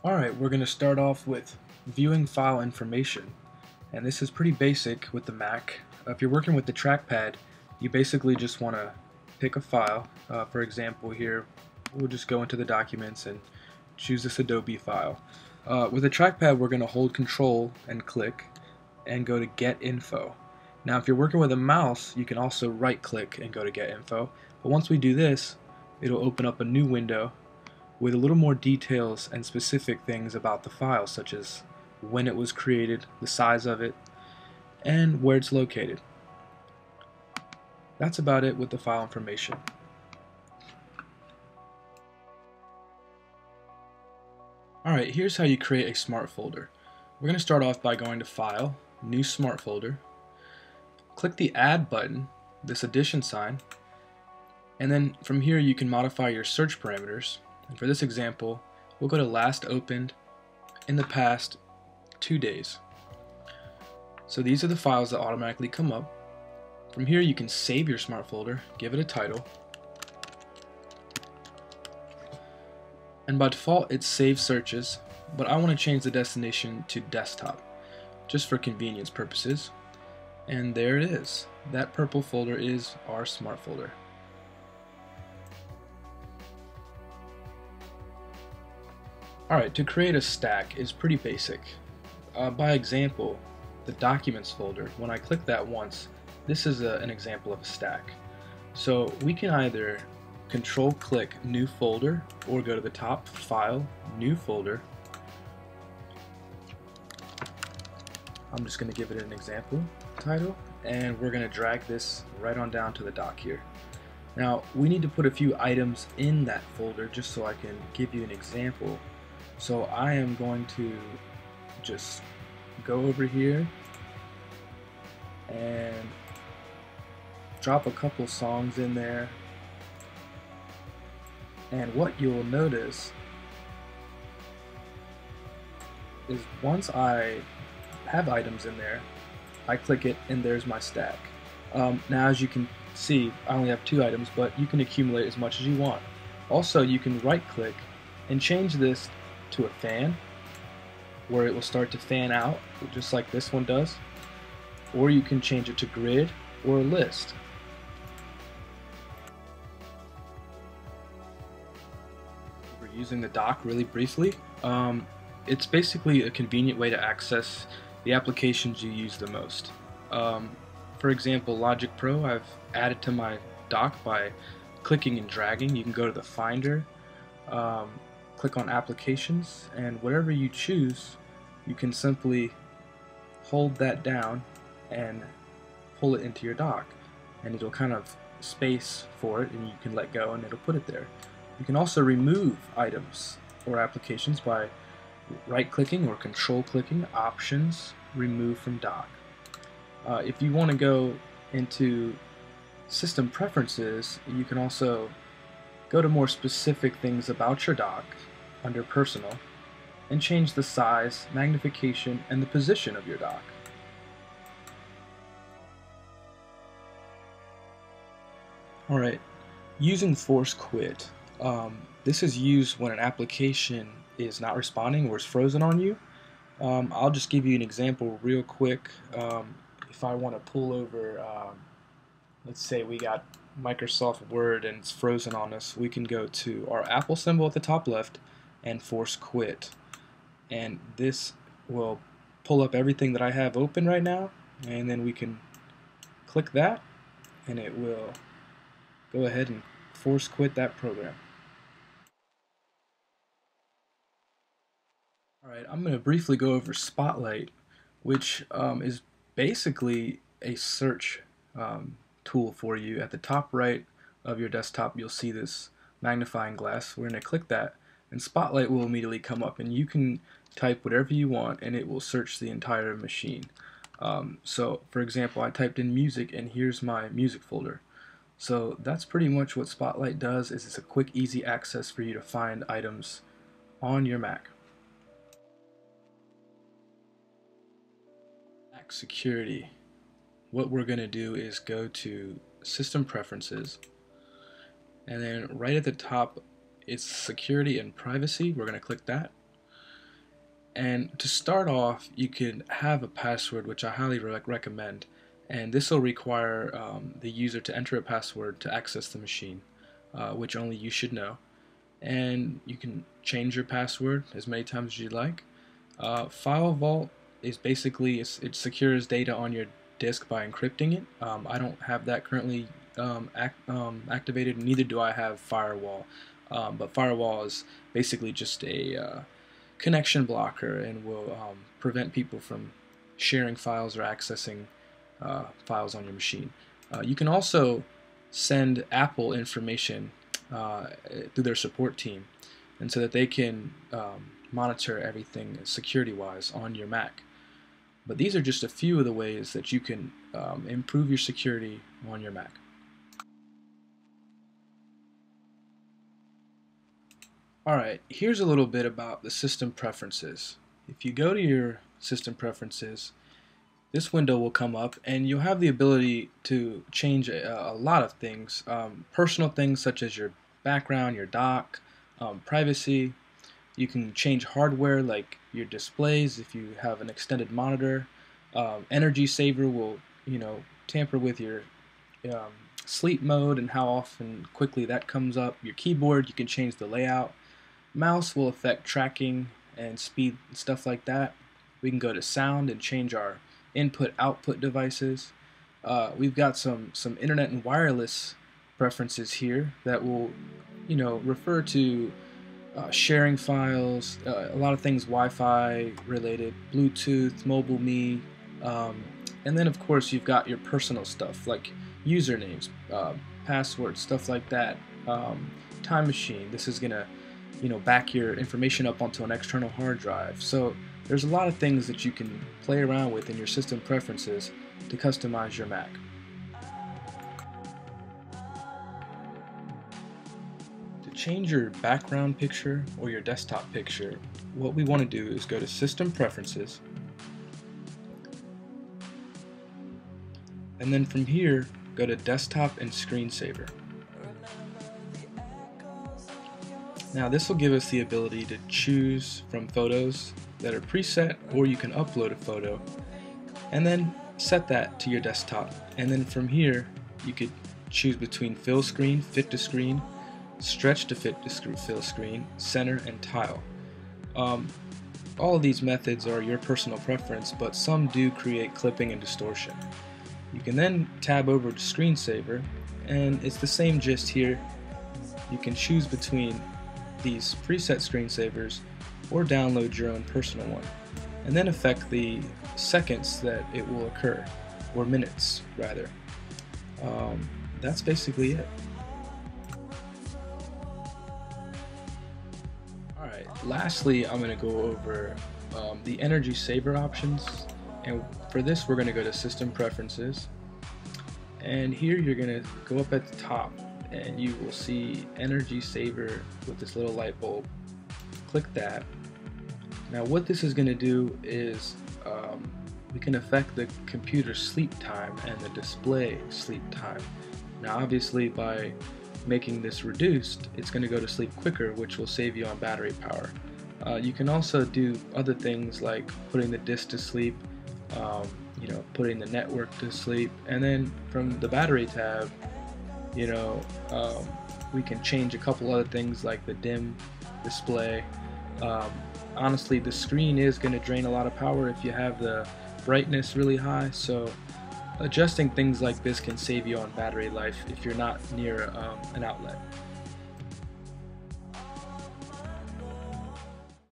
Alright, we're going to start off with viewing file information, and this is pretty basic with the Mac. If you're working with the trackpad, you basically just want to pick a file. For example, here we'll just go into the documents and choose this Adobe file. With the trackpad, we're going to hold Control and click and go to Get Info. Now if you're working with a mouse, you can also right click and go to Get Info, but once we do this, it'll open up a new window with a little more details and specific things about the file, such as when it was created, the size of it, and where it's located. That's about it with the file information. Alright, here's how you create a smart folder. We're going to start off by going to File, New Smart Folder, click the Add button, this addition sign, and then from here you can modify your search parameters. And for this example, we'll go to last opened in the past 2 days. So these are the files that automatically come up. From here you can save your smart folder, give it a title, and by default it's Save Searches, but I want to change the destination to desktop just for convenience purposes. And there it is. That purple folder is our smart folder. Alright, to create a stack is pretty basic. By example, the Documents folder, when I click that once, this is an example of a stack. So we can either Control click New Folder or go to the top, File, New Folder. I'm just going to give it an example title, and we're going to drag this right on down to the dock here. Now we need to put a few items in that folder just so I can give you an example. So I am going to just go over here and drop a couple songs in there, and what you'll notice is once I have items in there, I click it and there's my stack. Now as you can see, I only have 2 items, but you can accumulate as much as you want. Also, you can right click and change this to a fan, where it will start to fan out just like this one does, or you can change it to grid or a list. We're using the dock really briefly. It's basically a convenient way to access the applications you use the most. For example, Logic Pro I've added to my dock by clicking and dragging. You can go to the Finder, click on Applications, and whatever you choose, you can simply hold that down and pull it into your dock, and it'll kind of space for it, and you can let go and it'll put it there. You can also remove items or applications by right-clicking or control-clicking, Options, Remove from Dock. If you want to go into System Preferences, you can also go to more specific things about your dock under Personal and change the size, magnification, and the position of your dock. Alright, using Force Quit. This is used when an application is not responding or is frozen on you. I'll just give you an example real quick. If I want to pull over, let's say we got Microsoft Word and it's frozen on us, we can go to our Apple symbol at the top left and Force Quit. And this will pull up everything that I have open right now, and then we can click that and it will go ahead and force quit that program. Alright, I'm going to briefly go over Spotlight, which is basically a search tool for you. At the top right of your desktop, you'll see this magnifying glass. We're going to click that, and Spotlight will immediately come up, and you can type whatever you want, and it will search the entire machine. So, for example, I typed in music, and here's my music folder. So that's pretty much what Spotlight does. Is it's a quick, easy access for you to find items on your Mac. Mac security. What we're going to do is go to System Preferences, and then right at the top it's Security and Privacy. We're going to click that. And to start off, you can have a password, which I highly recommend, and this will require the user to enter a password to access the machine, which only you should know. And you can change your password as many times as you like. File Vault is basically, it secures data on your disk by encrypting it. I don't have that currently activated, neither do I have Firewall. But Firewall is basically just a connection blocker and will prevent people from sharing files or accessing files on your machine. You can also send Apple information through their support team, and so that they can monitor everything security-wise on your Mac. But these are just a few of the ways that you can improve your security on your Mac. Alright, here's a little bit about the system preferences. If you go to your system preferences, this window will come up and you'll have the ability to change a lot of things. Personal things such as your background, your dock, privacy. You can change hardware like your displays if you have an extended monitor. Energy saver will, tamper with your sleep mode and how often quickly that comes up. Your keyboard, you can change the layout. Mouse will affect tracking and speed and stuff like that. We can go to sound and change our input-output devices. We've got some internet and wireless preferences here that will, refer to sharing files, a lot of things Wi-Fi related, Bluetooth, MobileMe, and then of course you've got your personal stuff like usernames, passwords, stuff like that. Time machine. This is gonna back your information up onto an external hard drive. So there's a lot of things that you can play around with in your system preferences to customize your Mac. To change your background picture or your desktop picture, what we want to do is go to System Preferences, and then from here go to Desktop and Screensaver. Now this will give us the ability to choose from photos that are preset, or you can upload a photo and then set that to your desktop, and then from here you could choose between fill screen, fit to screen, stretch to fit to fill screen, center, and tile. All of these methods are your personal preference, but some do create clipping and distortion. You can then tab over to Screensaver, and it's the same gist here. You can choose between these preset screensavers or download your own personal one, and then affect the seconds that it will occur, or minutes rather. That's basically it. Alright, lastly I'm going to go over the energy saver options, and for this we're going to go to System Preferences, and here you're going to go up at the top and you will see Energy Saver with this little light bulb. Click that. Now what this is going to do is we can affect the computer sleep time and the display sleep time. Now obviously by making this reduced, it's going to go to sleep quicker, which will save you on battery power. You can also do other things like putting the disk to sleep, putting the network to sleep, and then from the battery tab, we can change a couple other things like the dim display. Honestly, the screen is going to drain a lot of power if you have the brightness really high, so adjusting things like this can save you on battery life if you're not near an outlet.